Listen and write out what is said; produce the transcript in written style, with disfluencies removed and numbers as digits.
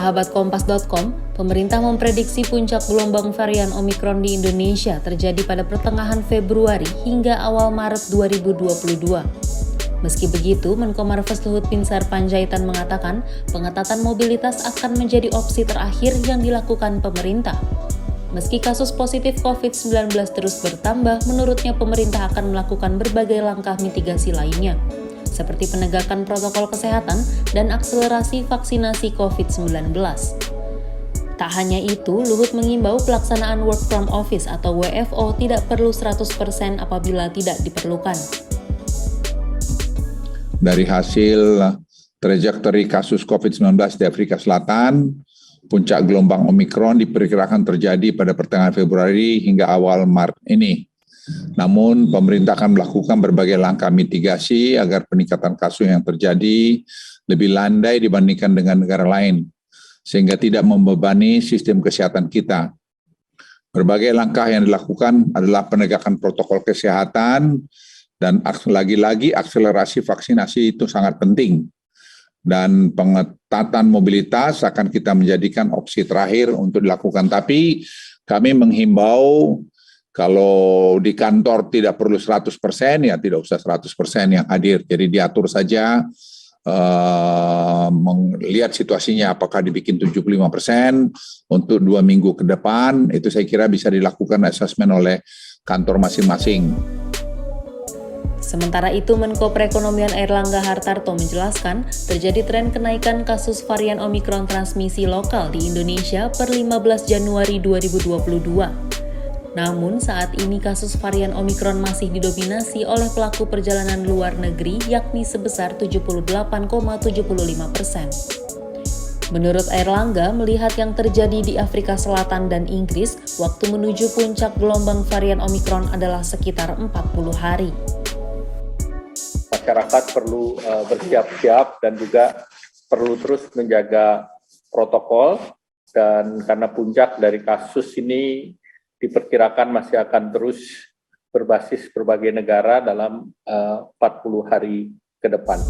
Sahabat Kompas.com, pemerintah memprediksi puncak gelombang varian Omikron di Indonesia terjadi pada pertengahan Februari hingga awal Maret 2022. Meski begitu, Menko Marves Luhut Binsar Panjaitan mengatakan pengetatan mobilitas akan menjadi opsi terakhir yang dilakukan pemerintah. Meski kasus positif COVID-19 terus bertambah, menurutnya pemerintah akan melakukan berbagai langkah mitigasi lainnya, seperti penegakan protokol kesehatan dan akselerasi vaksinasi COVID-19. Tak hanya itu, Luhut mengimbau pelaksanaan work from office atau WFO tidak perlu 100% apabila tidak diperlukan. Dari hasil trajektori kasus COVID-19 di Afrika Selatan, puncak gelombang Omikron diperkirakan terjadi pada pertengahan Februari hingga awal Maret ini. Namun, pemerintah akan melakukan berbagai langkah mitigasi agar peningkatan kasus yang terjadi lebih landai dibandingkan dengan negara lain, sehingga tidak membebani sistem kesehatan kita. Berbagai langkah yang dilakukan adalah penegakan protokol kesehatan, dan lagi-lagi akselerasi vaksinasi itu sangat penting. Dan pengetatan mobilitas akan kita menjadikan opsi terakhir untuk dilakukan. Tapi kami menghimbau kalau di kantor tidak perlu 100%, ya tidak usah 100% yang hadir. Jadi diatur saja, melihat situasinya apakah dibikin 75% untuk 2 minggu ke depan. Itu saya kira bisa dilakukan asesmen oleh kantor masing-masing. Sementara itu, Menko Perekonomian Airlangga Hartarto menjelaskan terjadi tren kenaikan kasus varian Omikron transmisi lokal di Indonesia per 15 Januari 2022. Namun saat ini kasus varian Omikron masih didominasi oleh pelaku perjalanan luar negeri yakni sebesar 78,75%. Menurut Airlangga, melihat yang terjadi di Afrika Selatan dan Inggris, waktu menuju puncak gelombang varian Omikron adalah sekitar 40 hari. Masyarakat perlu bersiap-siap dan juga perlu terus menjaga protokol, dan karena puncak dari kasus ini diperkirakan masih akan terus berbasis berbagai negara dalam 40 hari ke depan.